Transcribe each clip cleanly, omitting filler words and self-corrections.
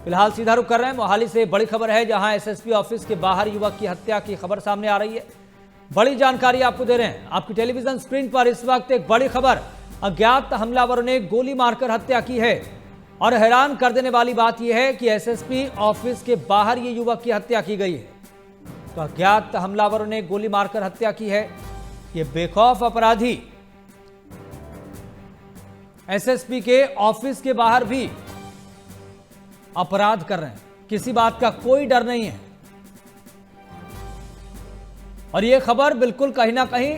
फिलहाल सीधा रुख कर रहे हैं मोहाली से बड़ी खबर है, जहां एसएसपी ऑफिस के बाहर युवक की हत्या की खबर सामने आ रही है। बड़ी जानकारी आपको दे रहे हैं। आपकी टेलीविजन स्क्रीन पर इस वक्त एक बड़ी खबर, अज्ञात हमलावरों ने गोली मारकर हत्या की है। और हैरान कर देने वाली बात यह है कि एसएसपी ऑफिस के बाहर ये युवक की हत्या की गई है। तो अज्ञात हमलावरों ने गोली मारकर हत्या की है। ये बेखौफ अपराधी एसएसपी के ऑफिस के बाहर भी अपराध कर रहे हैं, किसी बात का कोई डर नहीं है। और यह खबर बिल्कुल कहीं ना कहीं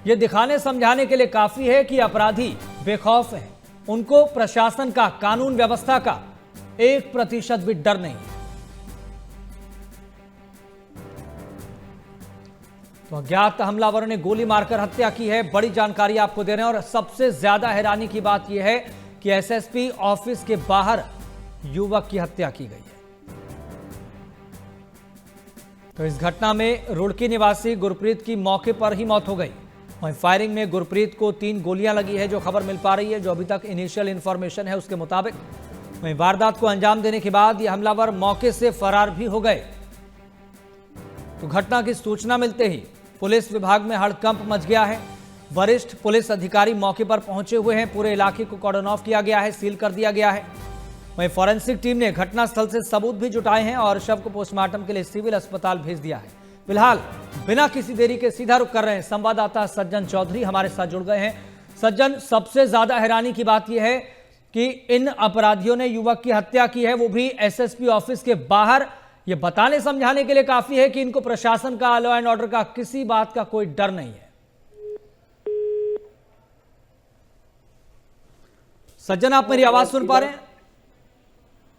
यह दिखाने समझाने के लिए काफी है कि अपराधी बेखौफ हैं, उनको प्रशासन का, कानून व्यवस्था का 1% भी डर नहीं है। तो अज्ञात हमलावरों ने गोली मारकर हत्या की है, बड़ी जानकारी आपको दे रहे हैं। और सबसे ज्यादा हैरानी की बात यह है कि एसएसपी ऑफिस के बाहर युवक की हत्या की गई है। तो इस घटना में रुड़की निवासी गुरप्रीत की मौके पर ही मौत हो गई। वहीं फायरिंग में गुरप्रीत को 3 गोलियां लगी है, जो खबर मिल पा रही है, जो अभी तक इनिशियल इंफॉर्मेशन है उसके मुताबिक। वहीं वारदात को अंजाम देने के बाद यह हमलावर मौके से फरार भी हो गए। तो घटना की सूचना मिलते ही पुलिस विभाग में हड़कंप मच गया है। वरिष्ठ पुलिस अधिकारी मौके पर पहुंचे हुए हैं। पूरे इलाके को कॉर्डन ऑफ किया गया है, सील कर दिया गया है। वहीं फॉरेंसिक टीम ने घटनास्थल से सबूत भी जुटाए हैं और शव को पोस्टमार्टम के लिए सिविल अस्पताल भेज दिया है। फिलहाल बिना किसी देरी के सीधा रुख कर रहे हैं संवाददाता सज्जन चौधरी हमारे साथ जुड़ गए हैं। सज्जन, सबसे ज्यादा हैरानी की बात यह है कि इन अपराधियों ने युवक की हत्या की है, वो भी एसएसपी ऑफिस के बाहर। यह बताने समझाने के लिए काफी है कि इनको प्रशासन का, लॉ एंड ऑर्डर का, किसी बात का कोई डर नहीं है। सज्जन, आप मेरी आवाज सुन पा रहे हैं?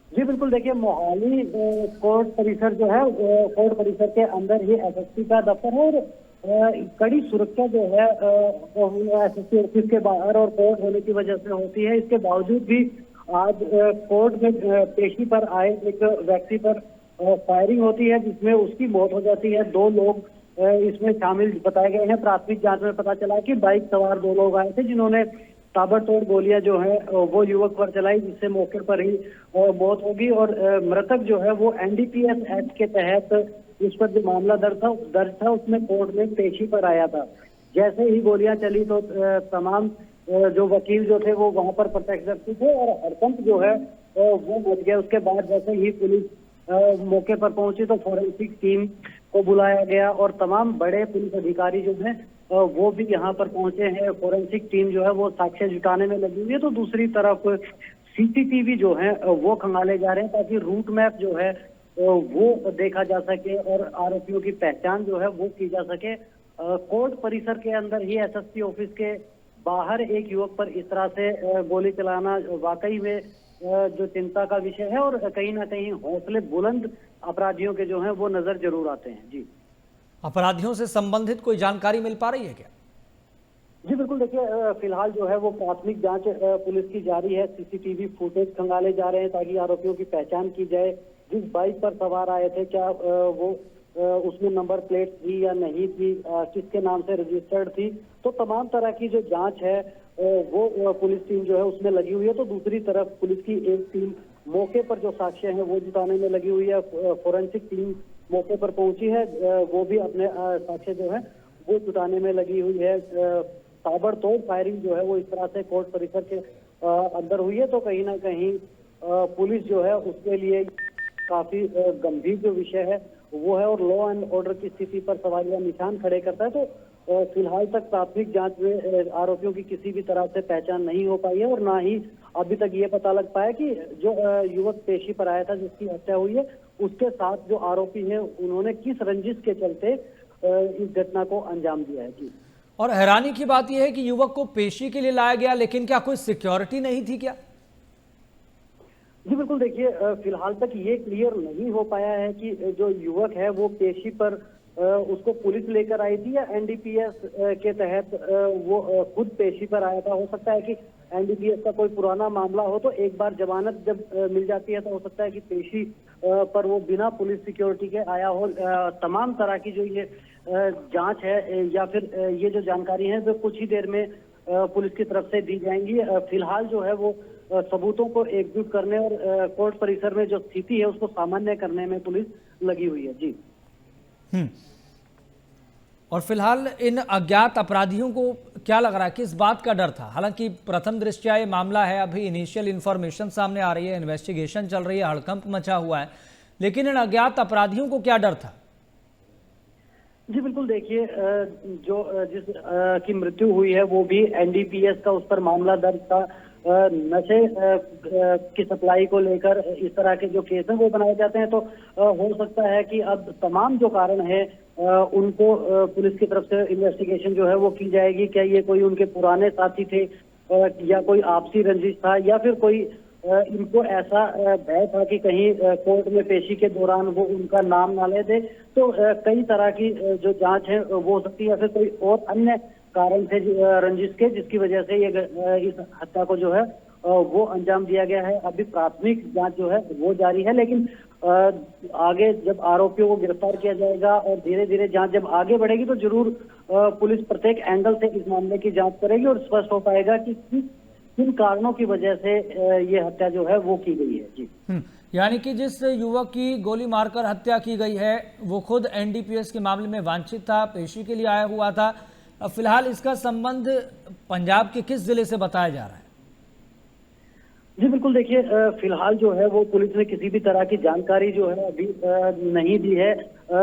जी बिल्कुल। देखिए, मोहाली कोर्ट परिसर जो है, कोर्ट परिसर के अंदर ही एसएसपी का दफ्तर है और कड़ी सुरक्षा जो है एसएसपी ऑफिस के बाहर और कोर्ट होने की वजह से होती है। इसके बावजूद भी आज कोर्ट में पेशी पर आए एक व्यक्ति पर फायरिंग होती है, जिसमें उसकी मौत हो जाती है। 2 लोग इसमें शामिल बताए गए हैं। प्राथमिक जांच में पता चला कि बाइक सवार 2 लोग आए थे, जिन्होंने ताबड़तोड़ गोलियां जो है वो युवक पर चलाई, जिससे मौके पर ही मौत होगी। और मृतक जो है वो एनडीपीएस एक्ट के तहत उस पर जो मामला दर्ज था उसमें कोर्ट में पेशी पर आया था। जैसे ही गोलियां चली तो तमाम जो वकील जो थे वो वहां पर प्रत्यक्षदर्शी थे और हड़कंप जो है वो मच गया। उसके बाद जैसे ही पुलिस मौके पर पहुंची तो फॉरेंसिक टीम को बुलाया गया और तमाम बड़े पुलिस अधिकारी जो हैं वो भी यहाँ पर पहुंचे हैं। फॉरेंसिक टीम जो है वो साक्ष्य जुटाने में लगी हुई है। तो दूसरी तरफ सीसीटीवी जो है वो खंगाले जा रहे हैं, ताकि रूट मैप जो है वो देखा जा सके और आरोपियों की पहचान जो है वो की जा सके। कोर्ट परिसर के अंदर ही एसएसपी ऑफिस के बाहर एक युवक पर इस तरह से गोली चलाना वाकई में जो चिंता का विषय है और कहीं ना कहीं हौसले बुलंद अपराधियों के जो हैं वो नजर जरूर आते हैं। जी, अपराधियों से संबंधित कोई जानकारी मिल पा रही है क्या? जी बिल्कुल। देखिए, फिलहाल जो है वो प्राथमिक जांच पुलिस की जारी है। सीसीटीवी फुटेज खंगाले जा रहे हैं ताकि आरोपियों की पहचान की जाए। जिस बाइक पर सवार आए थे, क्या वो उसमें नंबर प्लेट थी या नहीं थी, किसके नाम से रजिस्टर्ड थी, तो तमाम तरह की जो जांच है वो पुलिस टीम जो है उसमें लगी हुई है। तो दूसरी तरफ पुलिस की एक टीम मौके पर जो साक्ष्य हैं वो जुटाने में लगी हुई है। फॉरेंसिक टीम मौके पर पहुंची है, वो भी अपने साक्ष्य जो है वो जुटाने में लगी हुई है। ताबड़तोड़ फायरिंग जो है वो इस तरह से कोर्ट परिसर के अंदर हुई है। तो कहीं ना कहीं पुलिस जो है उसके लिए काफी गंभीर जो विषय है वो है और लॉ एंड ऑर्डर की स्थिति पर सवालिया निशान खड़े करता है। तो फिलहाल तक प्राथमिक जांच में आरोपियों की किसी भी तरह से पहचान नहीं हो पाई है और ना ही अभी तक ये पता लग पाया कि जो युवक पेशी पर आया था जिसकी हत्या हुई है, उसके साथ जो आरोपी हैं उन्होंने किस रंजिश के चलते इस घटना को अंजाम दिया है। जी, और हैरानी की बात यह है कि युवक को पेशी के लिए लाया गया, लेकिन क्या कोई सिक्योरिटी नहीं थी क्या? जी बिल्कुल। देखिए, फिलहाल तक ये क्लियर नहीं हो पाया है कि जो युवक है वो पेशी पर उसको पुलिस लेकर आई थी या एनडीपीएस के तहत वो खुद पेशी पर आया था। हो सकता है कि एनडीपीएस का कोई पुराना मामला हो तो एक बार जमानत जब मिल जाती है तो हो सकता है कि पेशी पर वो बिना पुलिस सिक्योरिटी के आया हो। तमाम तरह की जो ये जांच है या फिर ये जो जानकारी है वो कुछ ही देर में पुलिस की तरफ से दी जाएंगी। फिलहाल जो है वो सबूतों को एकजुट करने और कोर्ट परिसर में जो स्थिति है उसको सामान्य करने में पुलिस लगी हुई है। जी। और फिलहाल इन अज्ञात अपराधियों को क्या लग रहा है, किस बात का डर था? हालांकि प्रथम दृष्टया ये मामला है, अभी इनिशियल इंफॉर्मेशन सामने आ रही है, इन्वेस्टिगेशन चल रही है, हड़कंप मचा हुआ है, लेकिन इन अज्ञात अपराधियों को क्या डर था? जी बिल्कुल, देखिए जिस की मृत्यु हुई है वो भी एनडीपीएस का उस पर मामला दर्ज था। नशे की सप्लाई को लेकर इस तरह के जो केस हैं वो बनाए जाते हैं, तो हो सकता है कि अब तमाम जो कारण है उनको पुलिस की तरफ से इन्वेस्टिगेशन जो है वो की जाएगी। क्या ये कोई उनके पुराने साथी थे या कोई आपसी रंजिश था, या फिर कोई इनको ऐसा भय था कि कहीं कोर्ट में पेशी के दौरान वो उनका नाम ना ले दे। तो कई तरह की जो जांच है वो हो सकती है, या फिर कोई और अन्य कारण थे रंजिश के, जिसकी वजह से ये इस हत्या को जो है वो अंजाम दिया गया है। अभी प्राथमिक जांच जो है वो जारी है, लेकिन आगे जब आरोपियों को गिरफ्तार किया जाएगा और धीरे धीरे जांच जब आगे बढ़ेगी तो जरूर पुलिस प्रत्येक एंगल से इस मामले की जांच करेगी और स्पष्ट हो पाएगा कि किन कारणों की वजह से ये हत्या जो है वो की गई है। जी। यानी कि जिस युवक की गोली मारकर हत्या की गई है वो खुद एनडीपीएस के मामले में वांछित था, पेशी के लिए आया हुआ था। फिलहाल इसका संबंध पंजाब के किस जिले से बताया जा रहा है? जी बिल्कुल, देखिए फिलहाल जो है वो पुलिस ने किसी भी तरह की जानकारी जो है अभी नहीं दी है।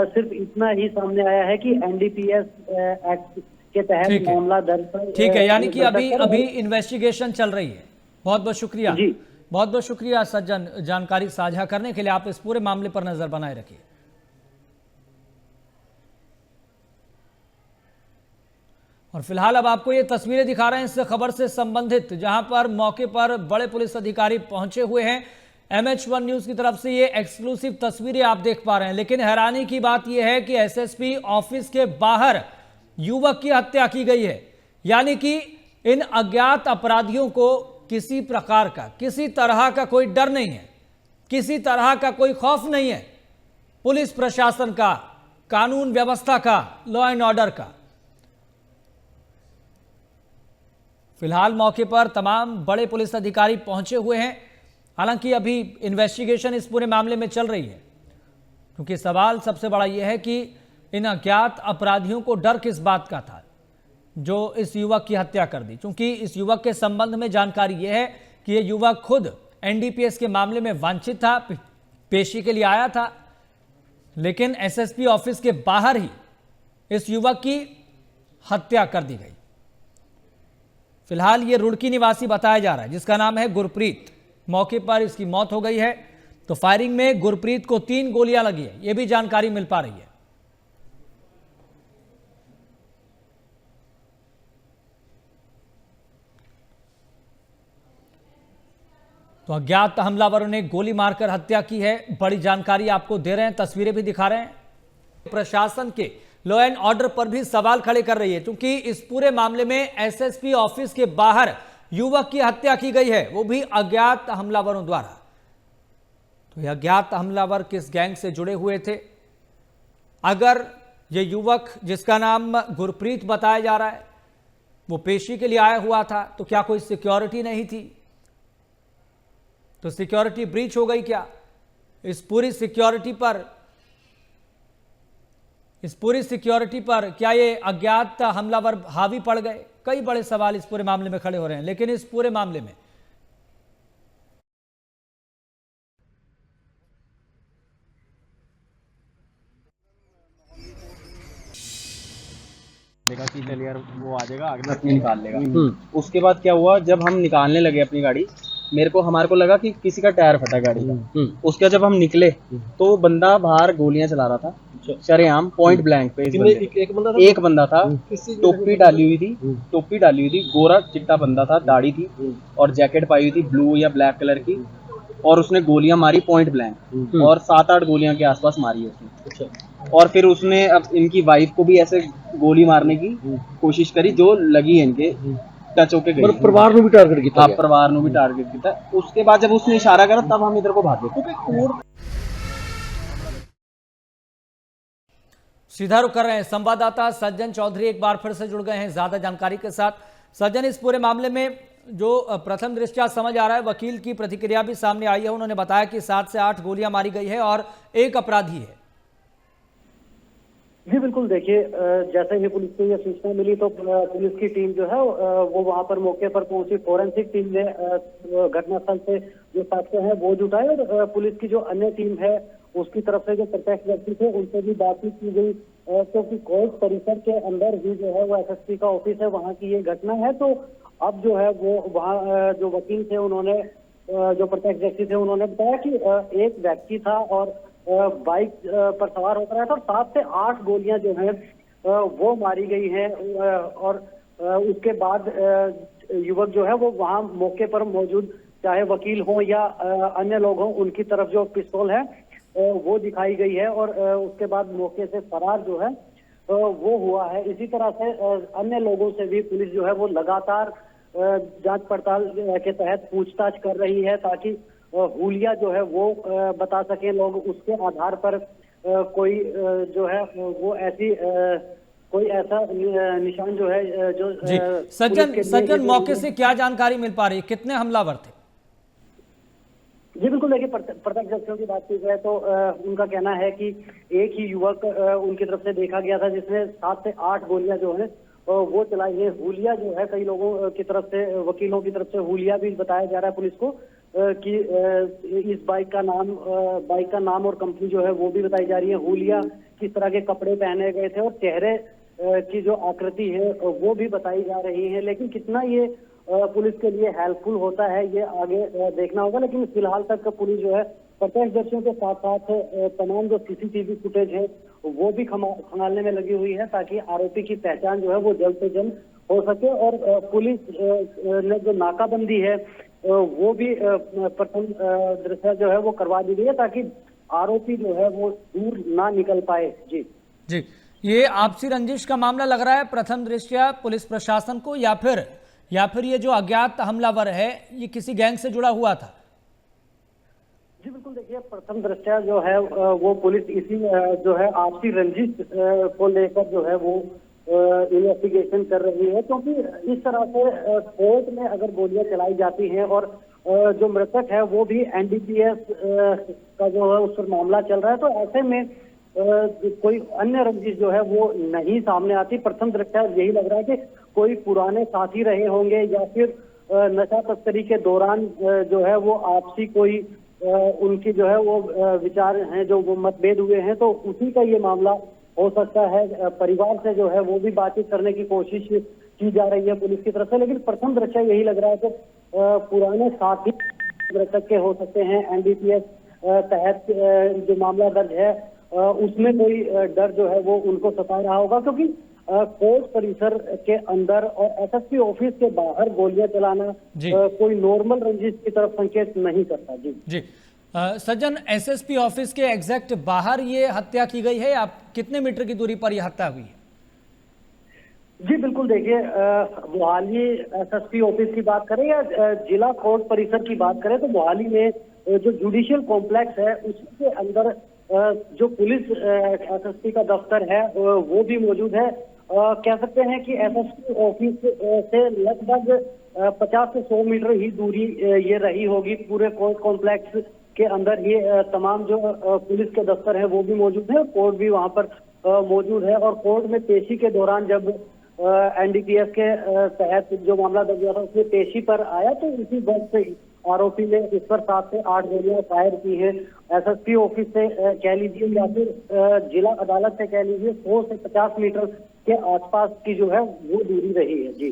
सिर्फ इतना ही सामने आया है कि एनडीपीएस एक्ट के तहत मामला दर्ज। ठीक है, यानी कि अभी इन्वेस्टिगेशन चल रही है। बहुत बहुत शुक्रिया, बहुत बहुत शुक्रिया सज्जन, जानकारी साझा करने के लिए। आप इस पूरे मामले पर नजर बनाए रखिए। और फिलहाल अब आपको ये तस्वीरें दिखा रहे हैं इस खबर से संबंधित, जहां पर मौके पर बड़े पुलिस अधिकारी पहुंचे हुए हैं। MH1 न्यूज की तरफ से ये एक्सक्लूसिव तस्वीरें आप देख पा रहे हैं। लेकिन हैरानी की बात यह है कि एसएसपी ऑफिस के बाहर युवक की हत्या की गई है। यानी कि इन अज्ञात अपराधियों को किसी प्रकार का, किसी तरह का कोई डर नहीं है, किसी तरह का कोई खौफ नहीं है पुलिस प्रशासन का, कानून व्यवस्था का, लॉ एंड ऑर्डर का। फिलहाल मौके पर तमाम बड़े पुलिस अधिकारी पहुंचे हुए हैं। हालांकि अभी इन्वेस्टिगेशन इस पूरे मामले में चल रही है, क्योंकि सवाल सबसे बड़ा यह है कि इन अज्ञात अपराधियों को डर किस बात का था जो इस युवक की हत्या कर दी। क्योंकि इस युवक के संबंध में जानकारी यह है कि यह युवक खुद एनडीपीएस के मामले में वांछित था, पेशी के लिए आया था, लेकिन एसएसपी ऑफिस के बाहर ही इस युवक की हत्या कर दी गई। फिलहाल ये रुड़की निवासी बताया जा रहा है, जिसका नाम है गुरप्रीत। मौके पर इसकी मौत हो गई है। तो फायरिंग में गुरप्रीत को 3 गोलियां लगी है, यह भी जानकारी मिल पा रही है। तो अज्ञात हमलावरों ने गोली मारकर हत्या की है। बड़ी जानकारी आपको दे रहे हैं, तस्वीरें भी दिखा रहे हैं। प्रशासन के लॉ एंड ऑर्डर पर भी सवाल खड़े कर रही है, क्योंकि इस पूरे मामले में एसएसपी ऑफिस के बाहर युवक की हत्या की गई है, वो भी अज्ञात हमलावरों द्वारा। तो ये अज्ञात हमलावर किस गैंग से जुड़े हुए थे? अगर ये युवक जिसका नाम गुरप्रीत बताया जा रहा है वो पेशी के लिए आया हुआ था, तो क्या कोई सिक्योरिटी नहीं थी? तो सिक्योरिटी ब्रीच हो गई क्या? इस पूरी सिक्योरिटी पर क्या ये अज्ञात हमलावर हावी पड़ गए? कई बड़े सवाल इस पूरे मामले में खड़े हो रहे हैं। लेकिन इस पूरे मामले में देखा कि चल यार वो आ जाएगा, आगे अपनी निकाल लेगा। उसके बाद क्या हुआ, जब हम निकालने लगे अपनी गाड़ी, हमारे को लगा कि किसी का टायर फटा गाड़ी का। उसके जब हम निकले तो बंदा बाहर गोलियां चला रहा था, शरेआम पॉइंट ब्लैंक पे। एक बंदा था, टोपी डाली हुई थी, गोरा चिट्टा बंदा था, दाढ़ी थी और जैकेट पाई हुई थी ब्लू या ब्लैक कलर की, और उसने गोलियां मारी पॉइंट ब्लैंक, और 7-8 गोलियां के आसपास मारी उसने। और फिर उसने अब इनकी वाइफ को भी ऐसे गोली मारने की कोशिश करी, जो लगी इनके टच होके गई। परिवार ਨੂੰ ਵੀ ਟਾਰਗੇਟ ਕੀਤਾ हाँ, परिवार ਨੂੰ भी टारगेट किया। उसके बाद जब उसने इशारा करा तब हम इधर को भागे। सीधा रुख कर रहे हैं संवाददाता सज्जन चौधरी, एक बार फिर से जुड़ गए हैं ज्यादा जानकारी के साथ। सज्जन, इस पूरे मामले में जो प्रथम दृष्टया समझ आ रहा है, वकील की प्रतिक्रिया भी सामने आई है। उन्होंने बताया कि 7 से 8 गोलियां मारी गई है और एक अपराधी है। जी बिल्कुल, देखिए जैसे ही पुलिस को यह सूचना मिली तो पुलिस की टीम जो है वो वहां पर मौके पर पहुंची। फोरेंसिक टीम ने घटनास्थल से जो साक्ष्य हैं वो जुटाए और पुलिस की जो अन्य टीम है उसकी तरफ से जो प्रत्यक्ष व्यक्ति थे उनसे भी बातचीत की गई, क्योंकि कोर्ट परिसर के अंदर ही जो है वो एसएसपी का ऑफिस है, वहाँ की ये घटना है। तो अब जो है वो वहाँ जो वकील थे उन्होंने जो प्रत्यक्ष व्यक्ति थे उन्होंने बताया कि एक व्यक्ति था और बाइक पर सवार होकर आया था और 7 से 8 गोलियां जो हैं वो मारी गई हैं और उसके बाद युवक जो है वो वहां मौके पर मौजूद चाहे वकील हो या अन्य लोग हों, उनकी तरफ जो पिस्तौल है वो दिखाई गई है और उसके बाद मौके से फरार जो है वो हुआ है। इसी तरह से अन्य लोगों से भी पुलिस जो है वो लगातार जांच पड़ताल के तहत पूछताछ कर रही है ताकि हुलिया जो है वो बता सके लोग, उसके आधार पर कोई जो है वो ऐसी कोई ऐसा निशान जो है जो जी सज्जन मौके से क्या जानकारी मिल पा रही है, कितने हमलावर थे? जी बिल्कुल, देखिए प्रत्यक्षदर्शियों की बात की जाए तो उनका कहना है कि एक ही युवक उनकी तरफ से देखा गया था जिसने 7 से 8 गोलियां जो है वो चलाई है। हुलिया जो है कई लोगों की तरफ से, वकीलों की तरफ से हुलिया भी बताया जा रहा है पुलिस को कि इस बाइक का नाम और कंपनी जो है वो भी बताई जा रही है। हुलिया किस तरह के कपड़े पहने गए थे और चेहरे की जो आकृति है वो भी बताई जा रही है। लेकिन कितना ये पुलिस के लिए हेल्पफुल होता है ये आगे देखना होगा। लेकिन फिलहाल तक पुलिस जो है प्रत्यक्षदर्शियों के साथ साथ तमाम जो सीसीटीवी फुटेज है वो भी खंगालने में लगी हुई है ताकि आरोपी की पहचान जो है वो जल्द से जल्द हो सके। और पुलिस ने जो नाकाबंदी है वो भी प्रथम दृष्टया जो है वो करवा दी गई है ताकि आरोपी जो है वो दूर ना निकल पाए। जी जी, ये आपसी रंजिश का मामला लग रहा है प्रथम दृष्टया पुलिस प्रशासन को, या फिर ये जो अज्ञात हमलावर है ये किसी गैंग से जुड़ा हुआ था? जी बिल्कुल, देखिए प्रथम दृष्टया जो है वो पुलिस इसी जो है आपसी रंजिश को लेकर जो है वो इन्वेस्टिगेशन कर रही है, क्योंकि इस तरह से कोर्ट में अगर गोलियां चलाई जाती हैं और जो मृतक है वो भी एनडीपीएस का जो है उस पर मामला चल रहा है, तो ऐसे में कोई अन्य रंजिश जो है वो नहीं सामने आती। प्रथम दृष्टया यही लग रहा है कि कोई पुराने साथी रहे होंगे या फिर नशा तस्करी के दौरान जो है वो आपसी कोई उनकी जो है वो विचार हैं जो वो मतभेद हुए हैं, तो उसी का ये मामला हो सकता है। परिवार से जो है वो भी बातचीत करने की कोशिश की जा रही है पुलिस की तरफ से, लेकिन प्रथम दृष्टया यही लग रहा है कि पुराने साथी मृतक के हो सकते हैं। एनडीपीएस तहत जो मामला दर्ज है उसमें कोई डर जो है वो उनको सता रहा होगा, क्योंकि कोर्ट परिसर के अंदर और एसएसपी ऑफिस के बाहर गोलियां चलाना कोई नॉर्मल रंजिश की तरफ संकेत नहीं करता। जी सज्जन, एसएसपी ऑफिस के एग्जैक्ट बाहर ये हत्या की गई है, आप कितने मीटर की दूरी पर यह हत्या हुई है? जी बिल्कुल, देखिए मोहाली एसएसपी ऑफिस की बात करें या जिला कोर्ट परिसर की बात करें तो मोहाली में जो जुडिशियल कॉम्प्लेक्स है उसके अंदर जो पुलिस एसएसपी का दफ्तर है वो भी मौजूद है। कह सकते हैं कि एसएसपी ऑफिस से लगभग 50 से 100 मीटर ही दूरी ये रही होगी। पूरे कोर्ट कॉम्प्लेक्स के अंदर ये तमाम जो पुलिस के दफ्तर हैं वो भी मौजूद है, कोर्ट भी वहां पर मौजूद है। और कोर्ट में पेशी के दौरान जब एनडीपीएस के तहत जो मामला दर्ज हुआ था उसमें पेशी पर आया तो इसी वक्त से आरोपी ने इस पर 7 से 8 गोलियां फायर की है। एसएसपी ऑफिस से कह लीजिए या फिर जिला अदालत से कह लीजिए 100 से 50 मीटर के आसपास की जो है वो दूरी रही है। जी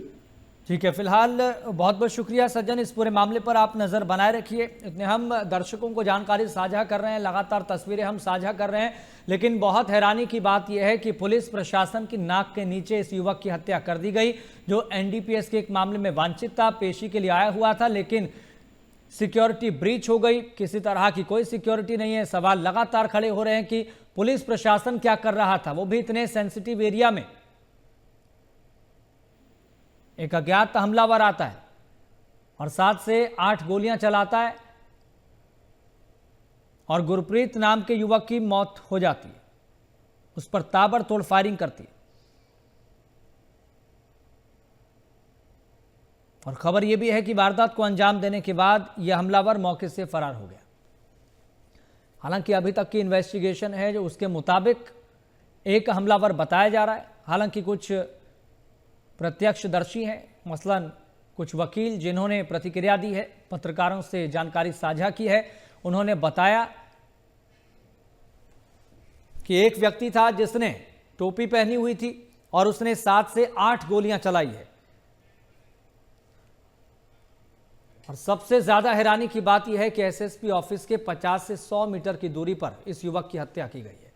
ठीक है, फिलहाल बहुत बहुत शुक्रिया सज्जन, इस पूरे मामले पर आप नज़र बनाए रखिए। इतने हम दर्शकों को जानकारी साझा कर रहे हैं, लगातार तस्वीरें हम साझा कर रहे हैं, लेकिन बहुत हैरानी की बात यह है कि पुलिस प्रशासन की नाक के नीचे इस युवक की हत्या कर दी गई जो एनडीपीएस के एक मामले में वांछित था, पेशी के लिए आया हुआ था, लेकिन सिक्योरिटी ब्रीच हो गई। किसी तरह की कोई सिक्योरिटी नहीं है। सवाल लगातार खड़े हो रहे हैं कि पुलिस प्रशासन क्या कर रहा था, वो भी इतने सेंसिटिव एरिया में। एक अज्ञात हमलावर आता है और 7 से 8 गोलियां चलाता है और गुरप्रीत नाम के युवक की मौत हो जाती है। उस पर ताबड़तोड़ फायरिंग करती है। और खबर यह भी है कि वारदात को अंजाम देने के बाद यह हमलावर मौके से फरार हो गया। हालांकि अभी तक की इन्वेस्टिगेशन है जो उसके मुताबिक एक हमलावर बताया जा रहा है। हालांकि कुछ प्रत्यक्षदर्शी हैं, मसलन कुछ वकील जिन्होंने प्रतिक्रिया दी है, पत्रकारों से जानकारी साझा की है, उन्होंने बताया कि एक व्यक्ति था जिसने टोपी पहनी हुई थी और उसने 7 से 8 गोलियां चलाई है। और सबसे ज्यादा हैरानी की बात यह है कि एसएसपी ऑफिस के 50 से 100 मीटर की दूरी पर इस युवक की हत्या की गई है।